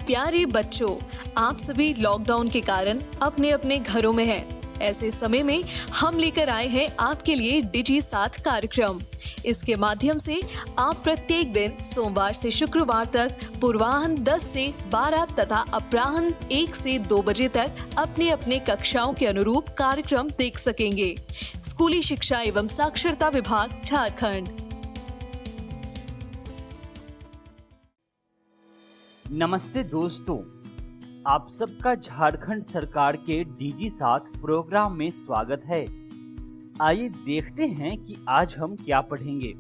प्यारे बच्चों, आप सभी लॉकडाउन के कारण अपने अपने घरों में हैं। ऐसे समय में हम लेकर आए हैं आपके लिए डिजी साथ कार्यक्रम। इसके माध्यम से आप प्रत्येक दिन सोमवार से शुक्रवार तक पूर्वाह्न 10 से 12 तथा अपराह्न 1 से 2 बजे तक अपने अपने कक्षाओं के अनुरूप कार्यक्रम देख सकेंगे। स्कूली शिक्षा एवं साक्षरता विभाग, झारखंड। नमस्ते दोस्तों, आप सबका झारखंड सरकार के डीजी साथ प्रोग्राम में स्वागत है। आइए देखते हैं कि आज हम क्या पढ़ेंगे।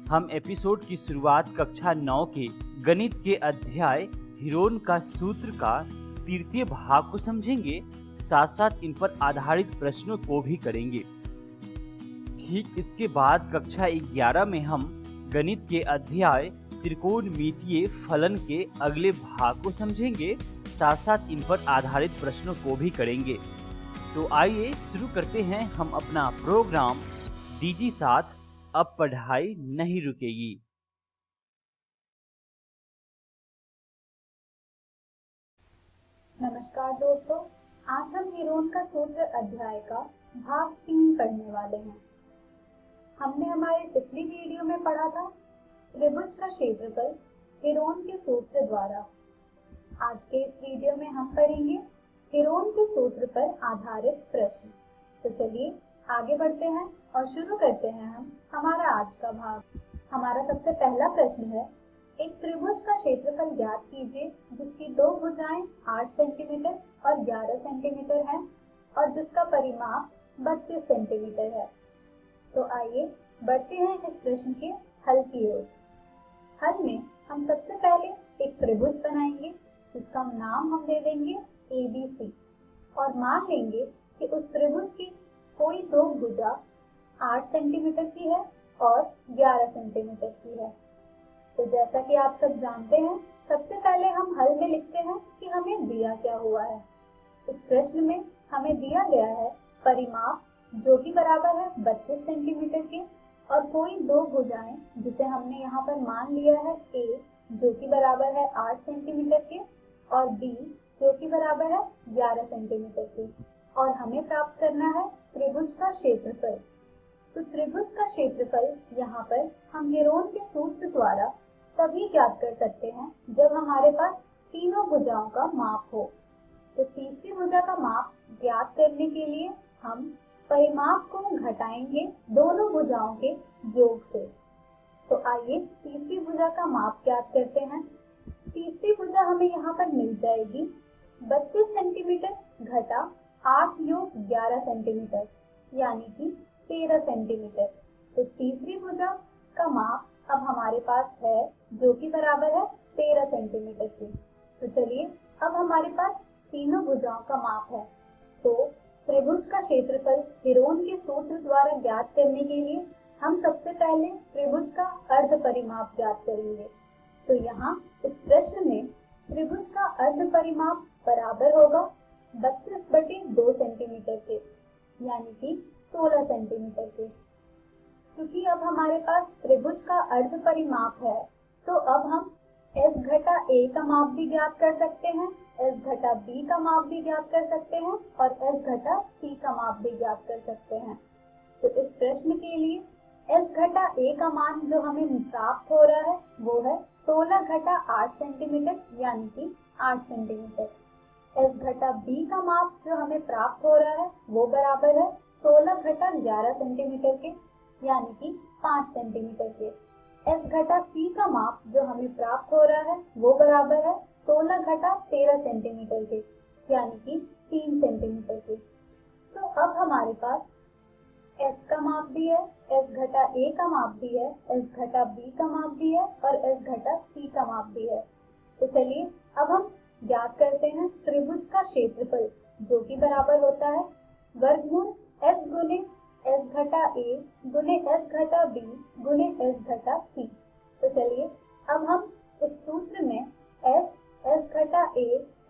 हम एपिसोड की शुरुआत कक्षा 9 के गणित के अध्याय हिरोन का सूत्र का तृतीय भाग को समझेंगे, साथ साथ इन पर आधारित प्रश्नों को भी करेंगे। ठीक इसके बाद कक्षा 11 में हम गणित के अध्याय त्रिकोणमितीय फलन के अगले भाग को समझेंगे, साथ साथ इन पर आधारित प्रश्नों को भी करेंगे। तो आइए शुरू करते हैं हम अपना प्रोग्राम डीजी साथ। अब पढ़ाई नहीं रुकेगी। नमस्कार दोस्तों, आज हम हिरोन का सूत्र अध्याय का भाग 3 पढ़ने वाले हैं। हमने हमारे पिछली वीडियो में पढ़ा था त्रिभुज का क्षेत्रफल हिरोन के सूत्र द्वारा। आज के इस वीडियो में हम पढ़ेंगे हिरोन के सूत्र पर आधारित प्रश्न। तो चलिए आगे बढ़ते हैं और शुरू करते हैं हम हमारा आज का भाग। हमारा सबसे पहला प्रश्न है, एक त्रिभुज का क्षेत्रफल ज्ञात कीजिए जिसकी दो भुजाएं 8 सेंटीमीटर और 11 सेंटीमीटर हैं और जिसका परिमाप 32 सेंटीमीटर है। तो आइए बढ़ते हैं इस प्रश्न के हल की ओर। हल में हम सबसे पहले एक त्रिभुज बनाएंगे जिसका नाम हम दे देंगे ABC और मान लेंगे कि उस त्रिभुज की कोई दो भुजा 8 सेंटीमीटर की है और 11 सेंटीमीटर की है। तो जैसा कि आप सब जानते हैं, सबसे पहले हम हल में लिखते हैं कि हमें दिया क्या हुआ है। इस प्रश्न में हमें दिया गया है परिमाप जो कि बराबर है 32 सेंटीमीटर के और कोई दो भुजाएं जिसे हमने यहाँ पर मान लिया है A जो कि बराबर है 8 सेंटीमीटर के और B जो कि बराबर है 11 सेंटीमीटर के, और हमें प्राप्त करना है त्रिभुज का क्षेत्रफल। तो त्रिभुज का क्षेत्रफल यहाँ पर हम हिरोन के सूत्र द्वारा तभी ज्ञात कर सकते हैं जब हमारे पास तीनों भुजाओं का माप हो। तो तीसरी भुजा का माप ज्ञात करने के लिए हम परिमाप को घटाएंगे दोनों भुजाओं के योग से। तो आइए तीसरी भुजा का माप ज्ञात करते हैं। तीसरी भुजा हमें यहाँ पर मिल जाएगी 32 सेंटीमीटर घटा 8 योग 11 सेंटीमीटर यानी कि 13 सेंटीमीटर। तो तीसरी भुजा का माप अब हमारे पास है जो कि बराबर है 13 सेंटीमीटर के। तो चलिए अब हमारे पास तीनों भुजाओं का माप है। तो त्रिभुज का क्षेत्रफल हिरोन के सूत्र द्वारा ज्ञात करने के लिए हम सबसे पहले त्रिभुज का अर्ध परिमाप ज्ञात करेंगे। तो यहाँ इस प्रश्न में त्रिभुज का अर्ध परिमाप बराबर होगा 32/2 सेंटीमीटर के यानी कि 16 सेंटीमीटर के। क्योंकि अब हमारे पास त्रिभुज का अर्ध परिमाप है तो अब हम S घटा A का माप भी ज्ञात कर सकते हैं, S घटा B का माप भी ज्ञात कर सकते हैं और S घटा C का माप भी ज्ञात कर सकते हैं। तो इस प्रश्न के लिए S घटा A का मान जो हमें प्राप्त हो रहा है वो है 16 घटा 8 सेंटीमीटर यानी कि 8 सेंटीमीटर। S घटा B का माप जो हमें प्राप्त हो रहा है वो बराबर है 16 घटा 11 सेंटीमीटर के यानी कि 5 सेंटीमीटर के। S घटा C का माप जो हमें प्राप्त हो रहा है वो बराबर है 16 घटा 13 सेंटीमीटर के यानी कि 3 सेंटीमीटर के। तो अब हमारे पास S का माप भी है, S घटा A का माप भी है, S घटा B का माप भी है और S घटा C का माप भी है। तो चलिए अब हम ज्ञात करते हैं त्रिभुज का क्षेत्रफल जो कि बराबर होता है वर्गमूल S गुने S घटा A गुने S घटा B गुने S घटा C। तो चलिए अब हम इस सूत्र में S घटा A,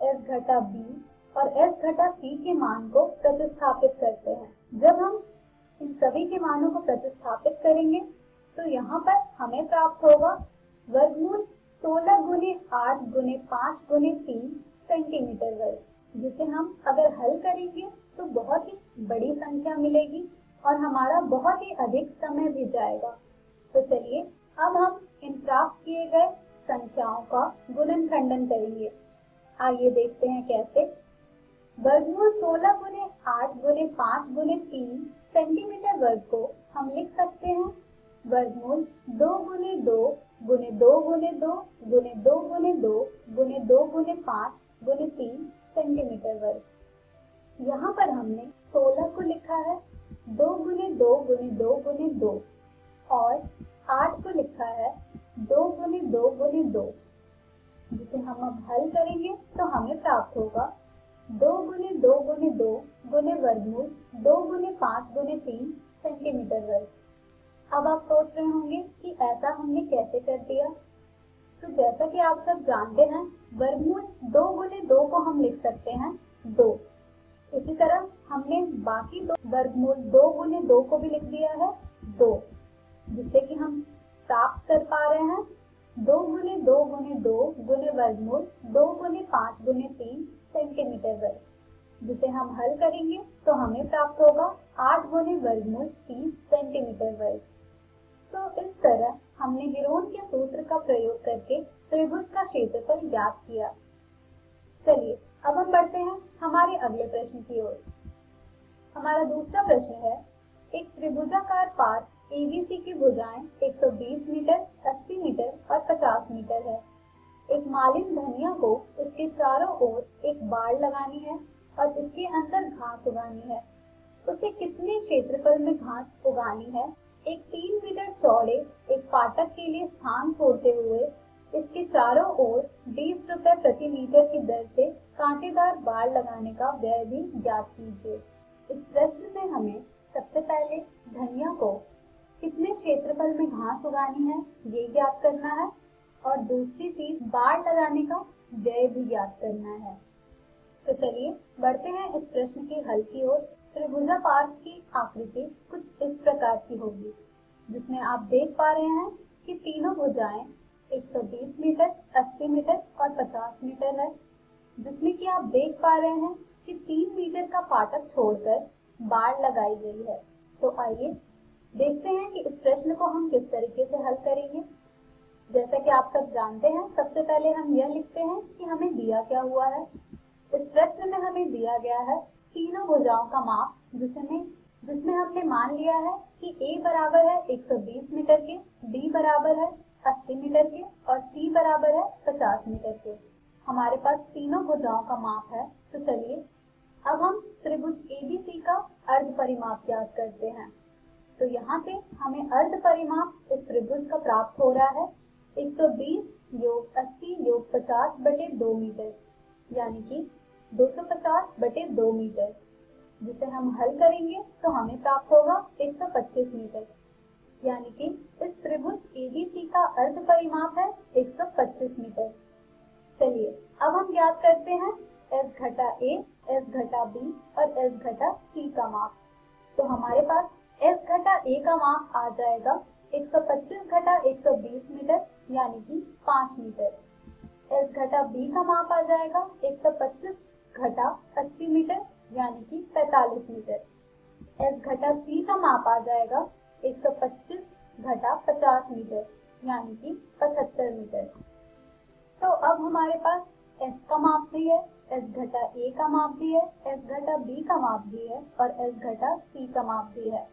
S घटा B और S घटा C के मान को प्रतिस्थापित करते हैं। जब हम इन सभी के मानों को प्रतिस्थापित करेंगे तो यहाँ पर हमें प्राप्त होगा वर्गमूल 16 गुने 8 गुने 5 गुने 3 सेंटीमीटर वर्ग, जिसे हम अगर हल करेंगे तो बहुत ही बड़ी संख्या मिलेगी और हमारा बहुत ही अधिक समय भी जाएगा। तो चलिए अब हम इन प्राप्त किए गए संख्याओं का गुणनखंडन करेंगे। आइए देखते हैं कैसे। वर्गमूल 16 गुने 8 गुने 5 गुने 3 सेंटीमीटर वर्ग को हम लिख सकते हैं वर्गमूल 2 गुने 2 गुने 2 गुने 2 गुने 2 गुने 2 गुने 2 गुने 5 गुने 3 सेंटीमीटर वर्ग। यहाँ पर हमने 16 को लिखा है 2 गुने 2 गुने 2 गुने 2 और 8 को लिखा है 2 गुने 2 गुने 2, जिसे हम अब हल करेंगे तो हमें प्राप्त होगा 2 गुने 2 गुने 2 गुने वर्गमूल 2 गुने 5 गुने 3 सेंटीमीटर वर्ग। अब आप सोच रहे होंगे कि ऐसा हमने कैसे कर दिया। तो जैसा कि आप सब जानते हैं वर्गमूल 2 गुने 2 को हम लिख सकते हैं 2। इसी तरह हमने बाकी दो वर्गमूल 2 गुने 2 को भी लिख दिया है 2, जिससे कि हम प्राप्त कर पा रहे हैं 2 गुने 2 गुने 2 गुने वर्गमूल 2 गुने 5 गुने 3 सेंटीमीटर वर्ग, जिसे हम हल करेंगे तो हमें प्राप्त होगा 8 गुने वर्गमूल 30 सेंटीमीटर वर्ग। तो इस तरह हमने गिरोन के सूत्र का प्रयोग करके त्रिभुज का क्षेत्रफल ज्ञात किया। चलिए अब हम बढ़ते हैं हमारे अगले प्रश्न की ओर। हमारा दूसरा प्रश्न है, एक त्रिभुजाकार पार एबीसी की भुजाएं 120 मीटर, 80 मीटर और 50 मीटर है। एक मालिन धनिया को इसके चारों ओर एक बाड़ लगानी है और इसके अंदर घास उगानी है। उसे कितने क्षेत्रफल में घास उगानी है? एक 3 मीटर चौड़े एक फाटक के लिए स्थान छोड़ते हुए इसके चारों ओर 20 रुपए प्रति मीटर की दर से कांटेदार बाड़ लगाने का व्यय भी ज्ञात कीजिए। इस प्रश्न में हमें सबसे पहले धनिया को कितने क्षेत्रफल में घास उगानी है ये ज्ञात करना है और दूसरी चीज बाड़ लगाने का व्यय भी ज्ञात करना है। तो चलिए बढ़ते हैं इस प्रश्न के हल की ओर। त्रिभुजाकार की आकृति कुछ इस प्रकार की होगी, जिसमें आप देख पा रहे हैं कि तीनों भुजाएं 120 मीटर, 80 मीटर और 50 मीटर है, जिसमें कि आप देख पा रहे हैं कि 3 मीटर का फाटक छोड़कर बाड़ लगाई गई है। तो आइए देखते हैं कि इस प्रश्न को हम किस तरीके से हल करेंगे। जैसा कि आप सब जानते हैं, सबसे पहले हम यह लिखते हैं कि हमें दिया क्या हुआ है। इस प्रश्न में हमें दिया गया है तीनों भुजाओं का माप, जिसमें हमने मान लिया है कि A बराबर है 120 मीटर के, B बराबर है 80 मीटर के और C बराबर है 50 मीटर के। हमारे पास तीनों भुजाओं का माप है। तो चलिए अब हम त्रिभुज ABC का अर्ध परिमाप ज्ञात करते हैं। तो यहाँ से हमें अर्ध परिमाप इस त्रिभुज का प्राप्त हो रहा है 120 योग 80 योग 50 बटे 2 मीटर, यानी कि 250 बटे 2 मीटर, जिसे हम हल करेंगे तो हमें प्राप्त होगा 125 मीटर, यानी कि इस त्रिभुज ABC का अर्ध परिमाप है 125 मीटर। चलिए अब हम ज्ञात करते हैं S घटा A, S घटा B और S घटा C का माप। तो हमारे पास S घटा A का माप आ जाएगा 125 घटा 120 मीटर, यानी कि 5 मीटर। S घटा B का माप आ जाएगा 125 घटा 80 मीटर, यानी कि 45 मीटर। S घटा C का माप आ जाएगा 125 घटा 50 मीटर, यानी कि 75 मीटर। तो अब हमारे पास S का माप भी है, S घटा A का माप भी है, S घटा B का माप भी है और S घटा C का माप भी है।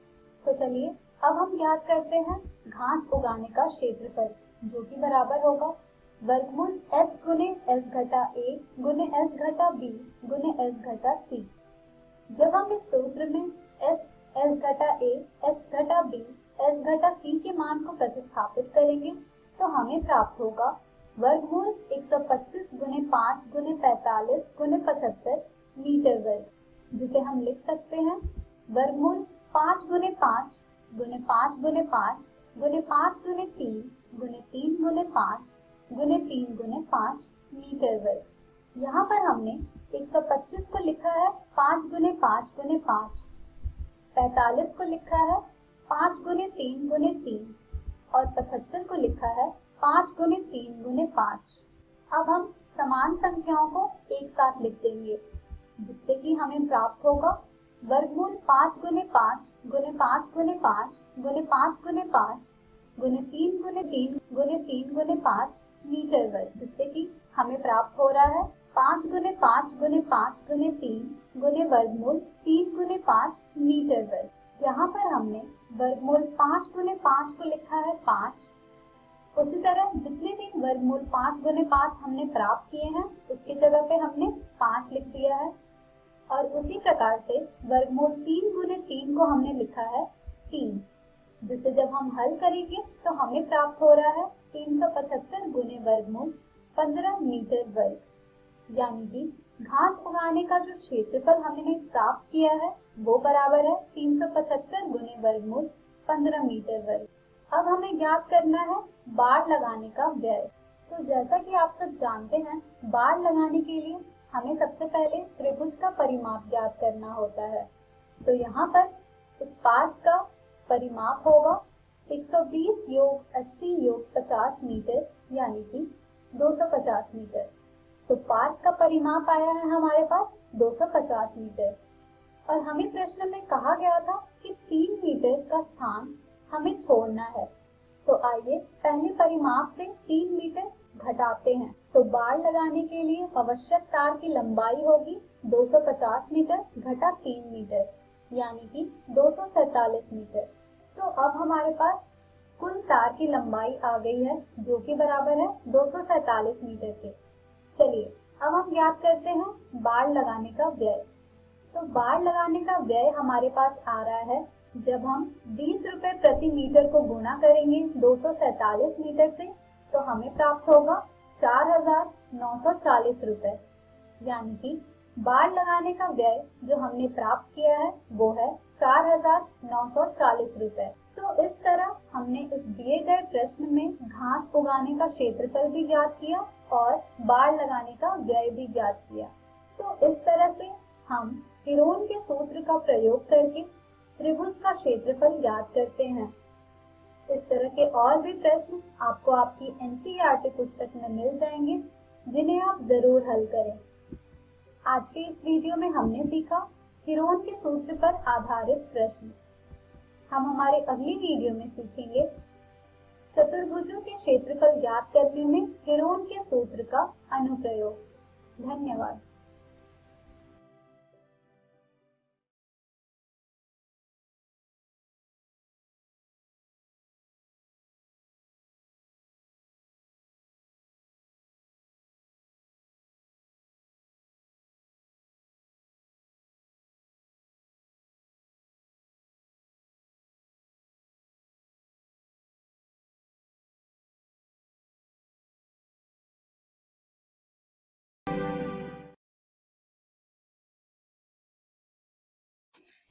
तो चलिए अब हम ज्ञात करते हैं घास उगाने का क्षेत्रफल, जो कि बराबर होगा वर्गमूल S गुने S घटा A गुने S घटा B गुने S घटा C। जब हम इस सूत्र में S घटा A, S घटा B, S घटा C के मान को प्रतिस्थापित करेंगे तो हमें प्राप्त होगा वर्गमूल 125 गुने 5 गुने 45 गुने 75 मीटर वर्ग, जिसे हम लिख सकते हैं वर्गमूल 5 गुने 5 गुने 5 गुने 5 गुने 5 गुने 3 गुने 3 गुने 5 गुने 3 गुने 5 मीटर वर्ग। यहाँ पर हमने 125 को लिखा है 5 गुने 5 गुने 5, 45 को लिखा है 5 गुने 3 गुने 3 और 75 को लिखा है 5 गुने 3 गुने 5। अब हम समान संख्याओं को एक साथ लिख देंगे, जिससे कि हमें प्राप्त होगा वर्गमूल 5 गुने 5 गुने 5 गुने 5 गुने 5 गुने 5 गुने 3 गुने 3 गुने 3 गुने 5 मीटर वर्ग, जिससे कि हमें प्राप्त हो रहा है 5 गुने 5 गुने 5 गुने 3 गुने वर्गमूल 3 गुने 5 मीटर वर्ग। यहाँ पर हमने वर्गमूल 5 गुने 5 को लिखा है 5। उसी तरह जितने भी वर्गमूल 5 गुने 5 हमने प्राप्त किए हैं उसकी जगह पे हमने 5 लिख दिया है, और उसी प्रकार से वर्गमूल 3 गुने 3 को हमने लिखा है 3, जिसे जब हम हल करेंगे तो हमें प्राप्त हो रहा है 375 गुने वर्गमूल 15 मीटर वर्ग, यानी कि घास उगाने का जो क्षेत्रफल हमने प्राप्त किया है वो बराबर है 375 गुने वर्गमूल 15 मीटर वर्ग। अब हमें ज्ञात करना है बाड़ लगाने का व्यय। तो जैसा कि आप सब जानते हैं, बाड़ लगाने के लिए हमें सबसे पहले त्रिभुज का परिमाप ज्ञात करना होता है। तो यहाँ पर इस पार्क का परिमाप होगा 120 योग 80 योग 50 मीटर, यानी कि 250 मीटर। तो पार्क का परिमाप आया है हमारे पास 250 मीटर, और हमें प्रश्न में कहा गया था कि 3 मीटर का स्थान हमें छोड़ना है। तो आइए पहले परिमाप से 3 मीटर घटाते हैं। तो बाड़ लगाने के लिए आवश्यक तार की लंबाई होगी 250 मीटर घटा 3 मीटर, यानी कि 247 मीटर। तो अब हमारे पास कुल तार की लंबाई आ गई है, जो कि बराबर है 247 मीटर के। चलिए अब हम ज्ञात करते हैं बाड़ लगाने का व्यय। तो बाड़ लगाने का व्यय हमारे पास आ रहा है, जब हम 20 रुपए प्रति मीटर को गुणा करेंगे 247 मीटर से, तो हमें प्राप्त होगा 4940 रुपए, यानी कि बाड़ लगाने का व्यय जो हमने प्राप्त किया है वो है 4940 रुपए। तो इस तरह हमने इस दिए गए प्रश्न में घास उगाने का क्षेत्रफल भी ज्ञात किया और बाड़ लगाने का व्यय भी ज्ञात किया। तो इस तरह से हम हीरोन के सूत्र का प्रयोग करके त्रिभुज का क्षेत्रफल ज्ञात करते हैं। इस तरह के और भी प्रश्न आपको आपकी एनसीईआरटी पुस्तक में मिल जाएंगे, जिन्हें आप जरूर हल करें। आज के इस वीडियो में हमने सीखा हीरोन के सूत्र पर आधारित प्रश्न। हम हमारे अगली वीडियो में सीखेंगे चतुर्भुजों के क्षेत्रफल ज्ञात करने में हीरोन के सूत्र का अनुप्रयोग। धन्यवाद।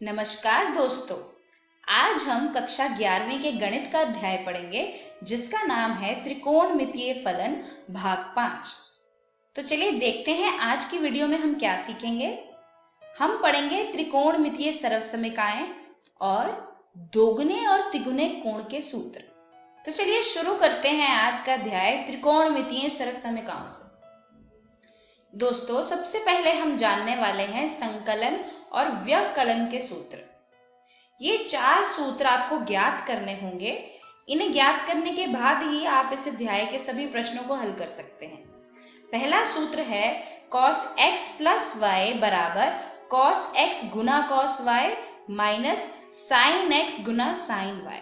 नमस्कार दोस्तों, आज हम कक्षा 11वीं के गणित का अध्याय पढ़ेंगे, जिसका नाम है त्रिकोणमितीय फलन भाग 5। तो चलिए देखते हैं आज की वीडियो में हम क्या सीखेंगे। हम पढ़ेंगे त्रिकोणमितीय सर्वसमीकाएं और दोगुने और तिगुने कोण के सूत्र। तो चलिए शुरू करते हैं आज का अध्याय त्रिकोणमितीय सर्वसमीकाओं से। दोस्तों, सबसे पहले हम जानने वाले हैं संकलन और व्यवकलन के सूत्र। ये 4 सूत्र आपको ज्ञात करने होंगे। इन्हें ज्ञात करने के बाद ही आप इस अध्याय के सभी प्रश्नों को हल कर सकते हैं। पहला सूत्र है cos x प्लस वाई बराबर cos x गुना cos y minus sin x गुना sin y।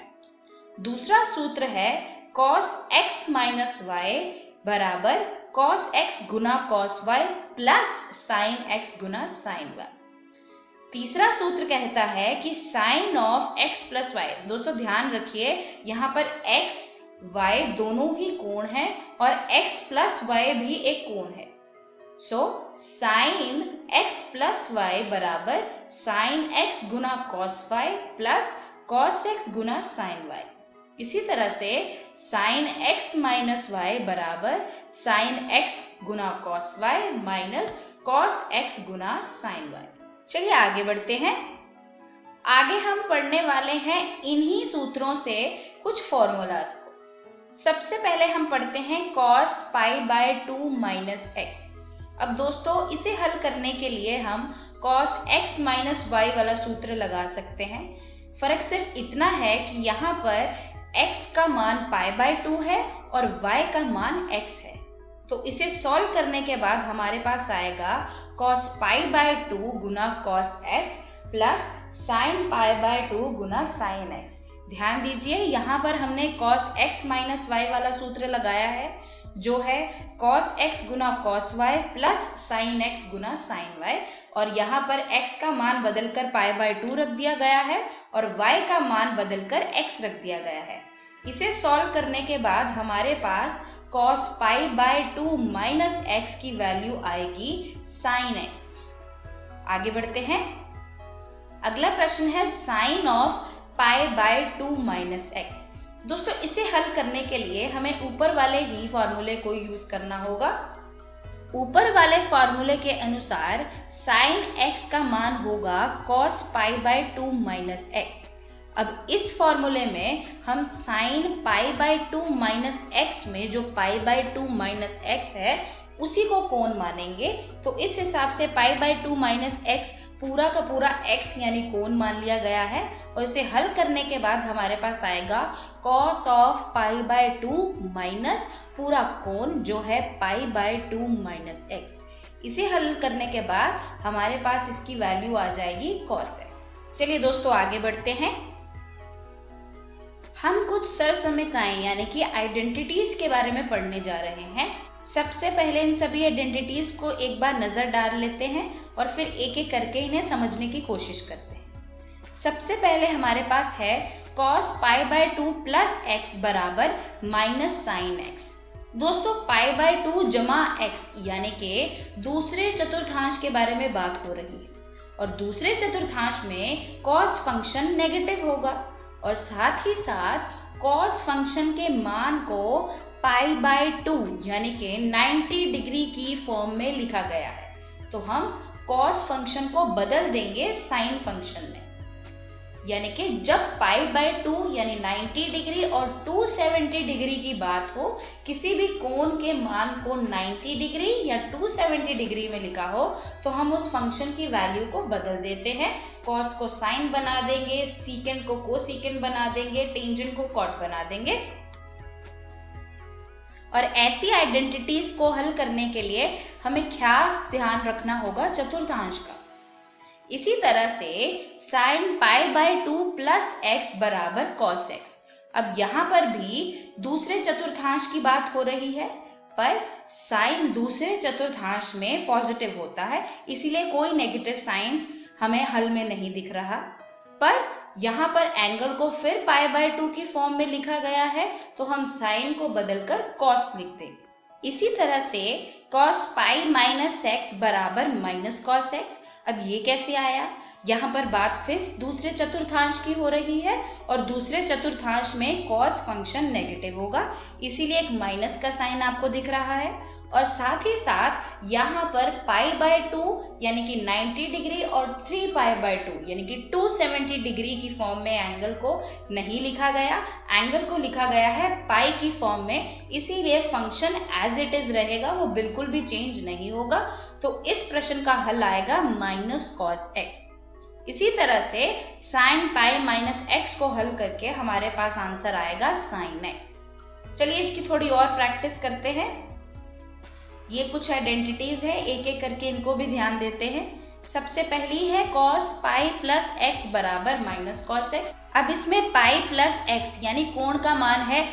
दूसरा सूत्र है cos x माइनस y बराबर cos x गुना cos y plus sin x गुना sin y। तीसरा सूत्र कहता है कि sin of x plus y। दोस्तों ध्यान रखिए, यहाँ पर x y दोनों ही कोण हैं और x प्लस y भी एक कोण है। सो sin x प्लस y बराबर sin x गुना cos y plus cos x गुना sin y। इसी तरह से sin x माइनस y बराबर sin x गुना cos y minus cos x गुना sin y। चलिए आगे बढ़ते हैं। आगे हम पढ़ने वाले हैं इन्हीं सूत्रों से कुछ फॉर्मूलाज को। सबसे पहले हम पढ़ते हैं cos pi by 2 minus x. अब दोस्तों इसे हल करने के लिए हम cos x माइनस वाई वाला सूत्र लगा सकते हैं। फर्क सिर्फ इतना है कि यहाँ पर x का मान पाई बाय 2 है और y का मान x है। तो इसे सॉल्व करने के बाद हमारे पास आएगा cos pi by 2 Guna cos x plus sin pi by 2 Guna sin x। ध्यान दीजिए यहाँ पर हमने cos x माइनस वाई वाला सूत्र लगाया है, जो है cos x गुना cos y plus sin x गुना sin y, और यहाँ पर x का मान बदलकर पाई बाय 2 रख दिया गया है और y का मान बदलकर x रख दिया गया है। इसे सॉल्व करने के बाद हमारे पास cos pi by 2 minus x की वैल्यू आएगी sin x। आगे बढ़ते हैं। अगला प्रश्न है sine of pi by 2 minus x. दोस्तों इसे हल करने के लिए हमें ऊपर वाले ही फॉर्मूले को यूज करना होगा। ऊपर वाले फॉर्मूले के अनुसार साइन x का मान होगा cos pi by 2 minus x. अब इस फॉर्मूले में हम sine pi by 2 minus x में जो पाई बाय 2 माइनस एक्स है उसी को कोण मानेंगे। तो इस हिसाब से पाई बाय 2 माइनस एक्स पूरा का पूरा x यानी कोण मान लिया गया है, और इसे हल करने के बाद हमारे पास आएगा cos of pi by 2 minus पूरा कोण जो है पाई बाय 2 माइनस एक्स। इसे हल करने के बाद हमारे पास इसकी वैल्यू आ जाएगी cos x। चलिए दोस्तों आगे बढ़ते हैं। हम कुछ सरसमीकाएं यानी कि आइडेंटिटीज के बारे में पढ़ने जा रहे हैं। सबसे पहले इन सभी आइडेंटिटीज को एक बार नजर डाल लेते हैं और फिर एक एक करके इन्हें समझने की कोशिश करते हैं। सबसे पहले हमारे पास है cos pi by 2 plus x बराबर माइनस साइन एक्स। दोस्तों पाई बाय 2 जमा एक्स यानी कि दूसरे चतुर्थांश के बारे में बात हो रही है, और दूसरे चतुर्थांश में cos फंक्शन नेगेटिव होगा, और साथ ही साथ cos फंक्शन के मान को पाई बाय 2 यानी कि 90 डिग्री की फॉर्म में लिखा गया है। तो हम cos फंक्शन को बदल देंगे sin फंक्शन में, यानी कि जब पाई बाय 2 यानी 90 डिग्री और 270 डिग्री की बात हो, किसी भी कोण के मान को 90 डिग्री या 270 डिग्री में लिखा हो, तो हम उस फंक्शन की वैल्यू को बदल देते हैं। cos को sin बना देंगे, सीकेंड को कोसीकेंड बना देंगे, टेंजेंट को कॉट बना देंगे। और ऐसी आइडेंटिटीज को हल करने के लिए हमें खास ध्यान रखना होगा चतुर्थांश का। इसी तरह से sine pi by 2 plus x बराबर cos x। अब यहाँ पर भी दूसरे चतुर्थांश की बात हो रही है, पर साइन दूसरे चतुर्थांश में पॉजिटिव होता है, इसीलिए कोई नेगेटिव साइंस हमें हल में नहीं दिख रहा। पर यहाँ पर एंगल को फिर पाई बाय 2 की फॉर्म में लिखा गया है, तो हम साइन को बदलकर cos लिख देंगे। इसी तरह से cos पाई माइनस एक्स बराबर माइनस cos x। अब ये कैसे आया? यहाँ पर बात फिर दूसरे चतुर्थांश की हो रही है, और दूसरे चतुर्थांश में cos फंक्शन नेगेटिव होगा, इसीलिए एक माइनस का साइन आपको दिख रहा है। और साथ ही साथ यहाँ पर पाई बाय 2 यानी कि 90 डिग्री और 3 पाई बाय 2 यानी कि 270 डिग्री की फॉर्म में एंगल को नहीं लिखा गया, एंगल को लिखा गया है पाई की फॉर्म में, इसीलिए फंक्शन एज इट इज रहेगा, वो बिल्कुल भी चेंज नहीं होगा। तो इस प्रश्न का हल आएगा माइनस cos x। इसी तरह से साइन पाई माइनस एक्स को हल करके हमारे पास आंसर आएगा sin x। चलिए इसकी थोड़ी और प्रैक्टिस करते हैं। ये कुछ आइडेंटिटीज है, एक एक करके इनको भी ध्यान देते हैं। सबसे पहली है cos पाई प्लस एक्स बराबर माइनस cos x। अब इसमें पाई प्लस एक्स यानी कोण का मान है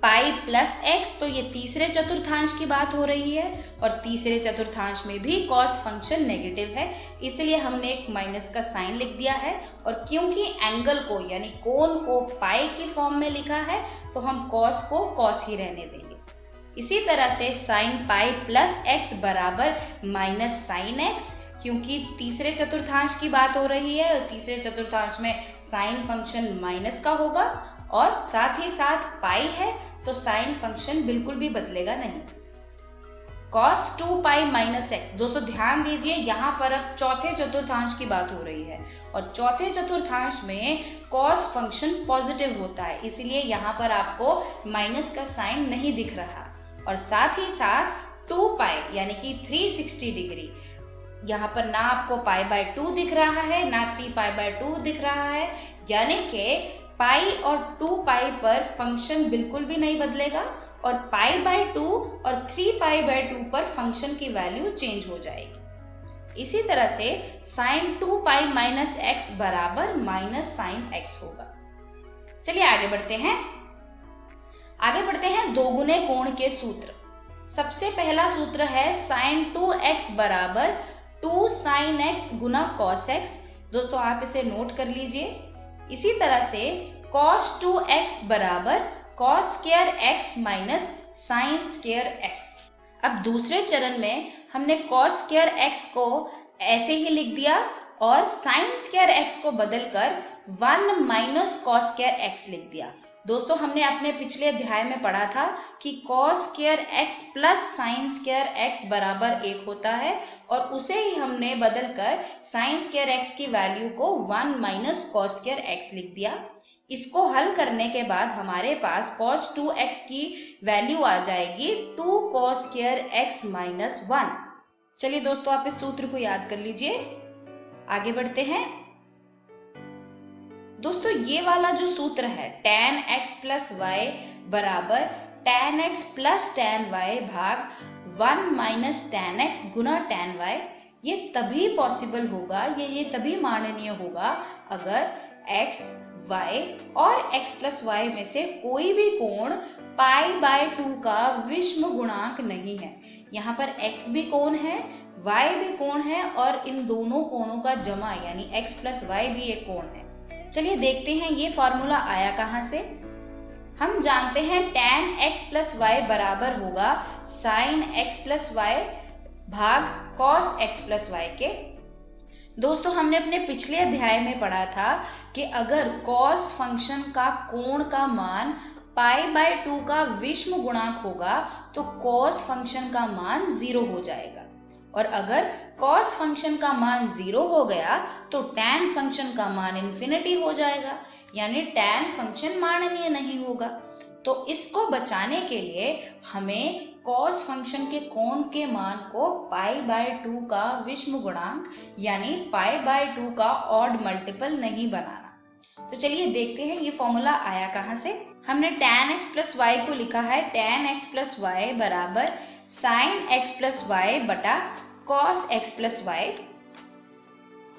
पाई प्लस एक्स, तो ये तीसरे चतुर्थांश की बात हो रही है, और तीसरे चतुर्थांश में भी cos फंक्शन नेगेटिव है, इसलिए हमने एक माइनस का साइन लिख दिया है। और क्योंकि एंगल को यानी कोण को पाई की फॉर्म में लिखा है, तो हम cos को cos ही रहने देंगे। इसी तरह से साइन पाई प्लस एक्स बराबर माइनस साइन एक्स, क्योंकि तीसरे चतुर्थांश की बात हो रही है, और तीसरे चतुर्थांश में साइन फंक्शन माइनस का होगा, और साथ ही साथ पाई है, तो साइन फंक्शन बिल्कुल भी बदलेगा नहीं। cos 2 pi minus x। दोस्तों ध्यान दीजिए, यहाँ पर अब चौथे चतुर्थांश की बात हो रही है और चौथे चतुर्थांश में cos फंक्शन पॉजिटिव होता है, इसीलिए यहाँ पर आपको माइनस का साइन नहीं दिख रहा। और साथ ही साथ 2 पाई यानी कि 360 डिग्री, यहाँ पर ना आपको पाई बाय 2 दिख रहा है ना 3 पाई बाय 2 दिख रहा है, यानी कि पाई और 2 पाई पर फंक्शन बिल्कुल भी नहीं बदलेगा और पाई बाय 2 और 3 पाई बाय 2 पर फंक्शन की वैल्यू चेंज हो जाएगी। इसी तरह से साइन 2 पाई माइनस एक्स बराबर माइनस साइन एक्स होगा। चलिए आगे बढ़ते हैं दोगुने कोण के सूत्र। सबसे पहला सूत्र है साइन 2x बराबर 2 साइन x गुना cos x। दोस्तों आप इसे नोट कर लीजिए। इसी तरह से cos 2x बराबर cos square x minus sine square x। अब दूसरे चरण में हमने cos स्क्वायर x को ऐसे ही लिख दिया और साइन स्क्वायर x को बदलकर 1 माइनस cos स्क्वायर x लिख दिया। दोस्तों हमने अपने पिछले अध्याय में पढ़ा था कि cos square x plus sine square x बराबर 1 होता है और उसे ही हमने बदलकर साइन स्क्वायर x की वैल्यू को 1 माइनस cos स्क्वायर x लिख दिया। इसको हल करने के बाद हमारे पास cos 2x की वैल्यू आ जाएगी 2 cos स्क्वायर x माइनस 1। चलिए दोस्तों आप इस सूत्र को याद कर लीजिए। आगे बढ़ते हैं। दोस्तों ये वाला जो सूत्र है tan x प्लस y बराबर tan x plus tan y भाग 1 माइनस tan x गुना tan y, ये तभी पॉसिबल होगा, ये तभी माननीय होगा अगर x, y और x प्लस y में से कोई भी कोण पाई बाय 2 का विषम गुणांक नहीं है। यहाँ पर x भी कोण है, y भी कोण है और इन दोनों कोणों का जमा यानी x प्लस y भी एक कोण है। चलिए देखते हैं ये फॉर्मूला आया कहां से। हम जानते हैं tan x प्लस y बराबर होगा sin x प्लस y भाग cos x प्लस y के। दोस्तों हमने अपने पिछले अध्याय में पढ़ा था कि अगर cos फंक्शन का कोण का मान पाई बाय 2 का विषम गुणांक होगा तो cos फंक्शन का मान 0 हो जाएगा और अगर cos फंक्शन का मान 0 हो गया तो tan फंक्शन का मान इन्फिनिटी हो जाएगा, यानी tan फंक्शन माननीय नहीं होगा। तो इसको बचाने के लिए हमें cos फंक्शन के कोण के मान को पाई बाय 2 का विषम गुणांक यानी पाई बाय 2 का ऑड मल्टीपल नहीं बनाना। तो चलिए देखते हैं ये फॉर्मूला आया कहां से। हमने tan x प्लस y को लिखा है tan x प्लस y बराबर sin x प्लस y बटा cos x प्लस y।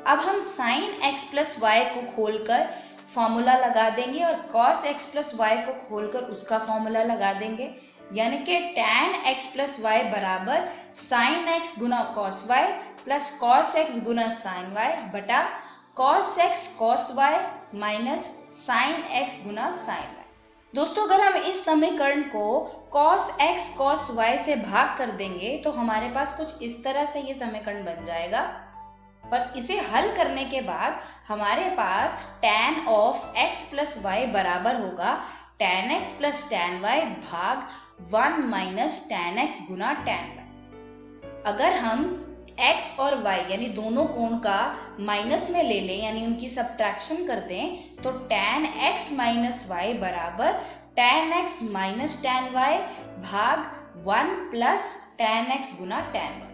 अब हम sin x प्लस y को खोलकर फॉर्मूला लगा देंगे और cos x प्लस y को खोलकर उसका फॉर्मूला लगा देंगे, यानी कि tan x प्लस y बराबर sin x गुना cos y plus cos x गुना sin y बटा cos x cos y minus sin x गुना sin y। दोस्तों अगर हम इस समीकरण को cos x cos y से भाग कर देंगे तो हमारे पास कुछ इस तरह से ये समीकरण बन जाएगा, पर इसे हल करने के बाद हमारे पास tan of x plus y बराबर होगा tan x plus tan y भाग 1 माइनस tan x गुना tan y। अगर हम x और y यानी दोनों कोण का माइनस में ले लें यानी उनकी सब्ट्रैक्शन कर दें तो tan x माइनस y बराबर tan x minus tan y भाग 1 प्लस tan x गुना tan y।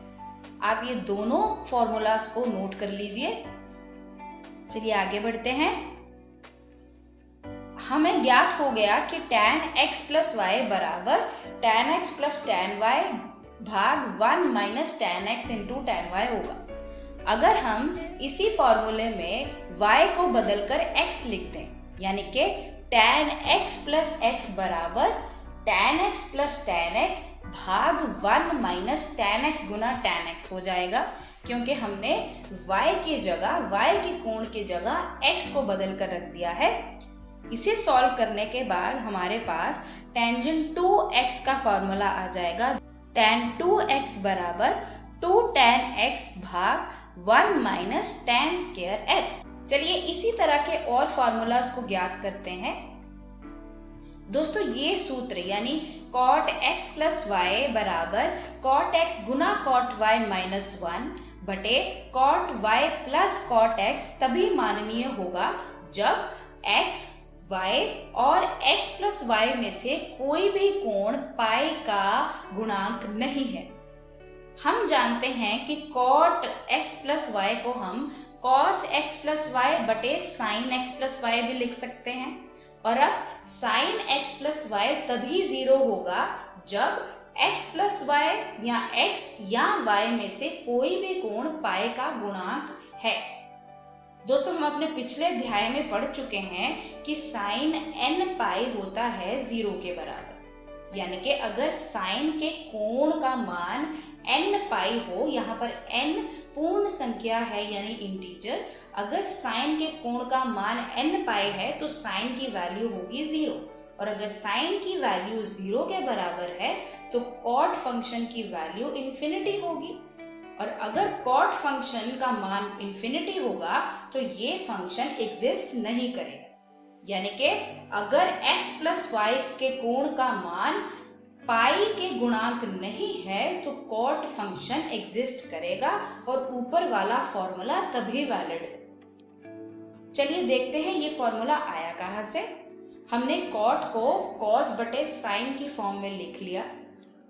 आप ये दोनों फॉर्मूलास को नोट कर लीजिए। चलिए आगे बढ़ते हैं। हमें ज्ञात हो गया कि tan x प्लस y बराबर tan x plus tan y भाग 1 minus tan x into tan y होगा। अगर हम इसी फॉर्मूले में y को बदलकर x लिख दें यानी कि tan x प्लस x बराबर tan x plus tan x भाग 1 माइनस tan x गुना tan x हो जाएगा, क्योंकि हमने y की जगह y के कोण की जगह x को बदल कर रख दिया है। इसे सॉल्व करने के बाद हमारे पास टेंजेंट 2x का फॉर्मूला आ जाएगा। tan 2x बराबर 2 tan x भाग 1 माइनस tan स्क्वायर x। चलिए इसी तरह के और फॉर्मूलाज को ज्ञात करते हैं। दोस्तों ये सूत्र यानी cot x प्लस वाई बराबर cot x गुना cot y माइनस 1 बटे cot y plus cot x तभी माननीय होगा जब x, y और x प्लस y में से कोई भी कोण पाई का गुणांक नहीं है। हम जानते हैं कि cot x प्लस वाई को हम cos x प्लस वाई बटे sin x प्लस वाई भी लिख सकते हैं और अब sin x प्लस वाई तभी 0 होगा जब x प्लस वाई या x या y में से कोई भी कोण पाई का गुणांक है। दोस्तों हम अपने पिछले अध्याय में पढ़ चुके हैं कि sin n पाई होता है 0 के बराबर, यानी कि अगर साइन के कोण का मान n पाई हो, यहाँ पर n पूर्ण संख्या है यानी इंटीजर, अगर साइन के कोण का मान n पाई है तो साइन की वैल्यू होगी 0 और अगर साइन की वैल्यू 0 के बराबर है तो कॉट फंक्शन की वैल्यू इंफिनिटी होगी और अगर कॉट फंक्शन का मान इंफिनिटी होगा तो ये फंक्शन एग्जिस्ट नहीं करेगा। यानी कि अगर x प्लस वाई के कोण का मान पाई के गुणांक नहीं है तो कॉट फंक्शन एग्जिस्ट करेगा और ऊपर वाला फॉर्मूला तभी वैलिड है। चलिए देखते हैं ये फॉर्मूला आया कहाँ से। हमने कॉट को कॉस बटे साइन की फॉर्म में लिख लिया,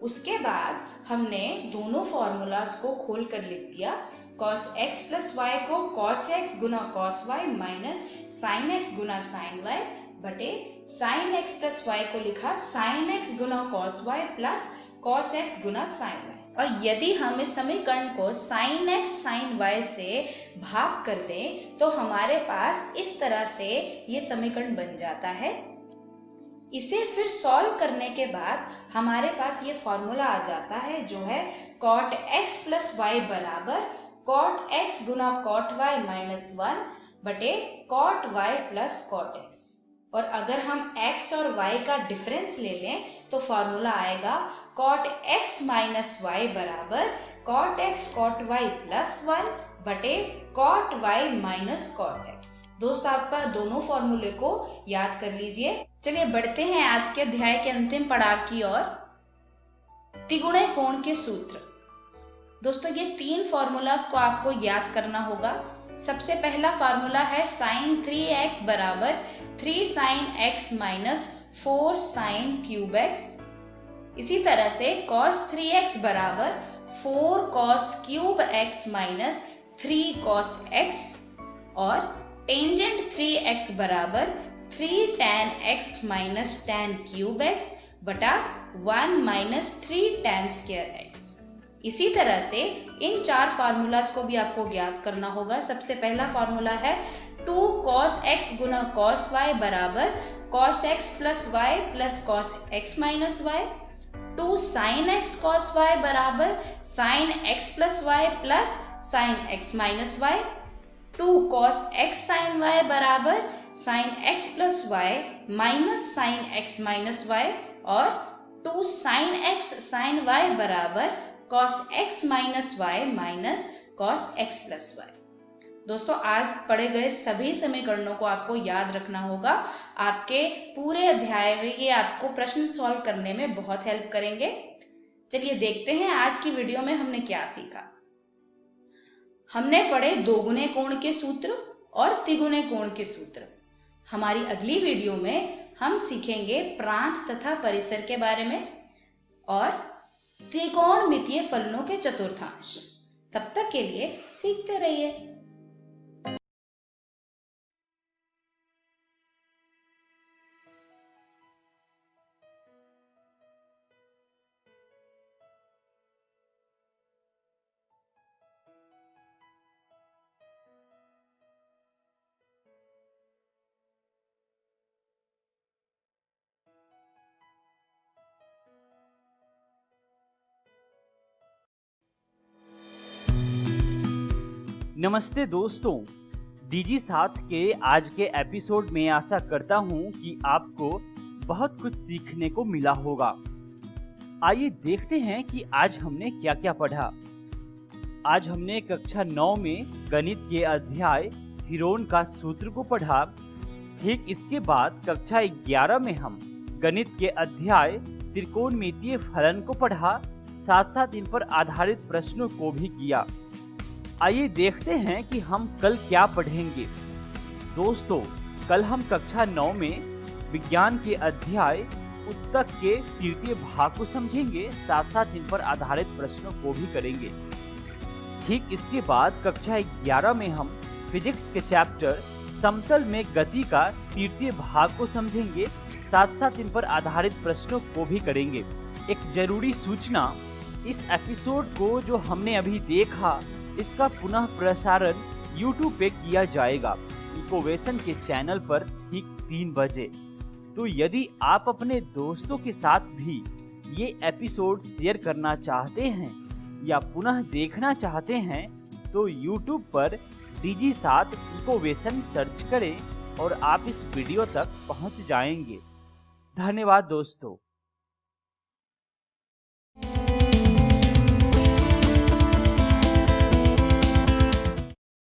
उसके बाद हमने दोनों फॉर्मूलाज को खोल कर लिख दिया। cos x प्लस वाई को cos x गुना cos y minus sin x गुना sin y बटे sin x प्लस y को लिखा sin x गुना cos y plus cos x गुना sin y। और यदि हम इस समीकरण को sin x sin y से भाग कर दें तो हमारे पास इस तरह से ये समीकरण बन जाता है। इसे फिर सॉल्व करने के बाद हमारे पास ये फॉर्मूला आ जाता है जो है cot x प्लस वाई बराबर cot x गुना cot y माइनस 1 बटे cot y plus cot x। और अगर हम x और y का डिफरेंस ले लें तो फॉर्मूला आएगा cot x माइनस y बराबर cot x cot y plus 1 बटे cot y minus cot x। दोस्त आप दोनों फॉर्मूले को याद कर लीजिए। चलिए बढ़ते हैं आज के अध्याय के अंतिम पड़ाव की ओर, त्रिगुणे कोण के सूत्र। दोस्तों ये तीन फॉर्मूलाज को आपको याद करना होगा। सबसे पहला फॉर्मूला है sin 3x बराबर 3 sin x minus 4 sin cube x। इसी तरह से cos 3x बराबर 4 cos cube x minus 3 cos x और टेंजेंट 3x बराबर 3 tan x minus tan cube x बटा 1 माइनस 3 tan स्क्वायर x। इसी तरह से इन चार फार्मूलाज को भी आपको ज्ञात करना होगा। सबसे पहला फार्मूला है 2 cos x गुना cos y बराबर cos x plus y plus cos x minus y। 2 sin x cos y बराबर sin x plus y plus sin x minus y। 2 cos x sin y बराबर sin x plus y minus sin x minus y और 2 sin x sin y बराबर cos x minus y minus cos x plus y। दोस्तों आज पढ़े गए सभी समीकरणों को आपको याद रखना होगा। आपके पूरे अध्याय में ये आपको प्रश्न सॉल्व करने में बहुत हेल्प करेंगे। चलिए देखते हैं आज की वीडियो में हमने क्या सीखा। हमने पढ़े दोगुने कोण के सूत्र और तिगुने कोण के सूत्र। हमारी अगली वीडियो में हम सीखेंगे प्रांत तथा परिसर के बारे में और त्रिकोणमितीय फलनों के चतुर्थांश। तब तक के लिए सीखते रहिए। नमस्ते दोस्तों, डीजी साथ के आज के एपिसोड में आशा करता हूं कि आपको बहुत कुछ सीखने को मिला होगा। आइए देखते हैं कि आज हमने क्या क्या पढ़ा। आज हमने कक्षा 9 में गणित के अध्याय थिरोन का सूत्र को पढ़ा। ठीक इसके बाद कक्षा 11 में हम गणित के अध्याय त्रिकोणमितीय फलन को पढ़ा, साथ साथ इन पर आधारित प्रश्नों को भी किया। आइए देखते हैं कि हम कल क्या पढ़ेंगे। दोस्तों, कल हम कक्षा 9 में विज्ञान के अध्याय उत्तक के तृतीय भाग को समझेंगे, साथ साथ इन पर आधारित प्रश्नों को भी करेंगे। ठीक इसके बाद कक्षा 11 में हम फिजिक्स के चैप्टर समतल में गति का तृतीय भाग को समझेंगे, साथ साथ इन पर आधारित प्रश्नों को भी करेंगे। एक जरूरी सूचना, इस एपिसोड को जो हमने अभी देखा इसका पुनः प्रसारण YouTube पे किया जाएगा, इकोवेशन के चैनल पर ठीक 3 बजे। तो यदि आप अपने दोस्तों के साथ भी ये एपिसोड शेयर करना चाहते हैं या पुनः देखना चाहते हैं तो YouTube पर DigiSat इकोवेशन सर्च करें और आप इस वीडियो तक पहुंच जाएंगे। धन्यवाद दोस्तों।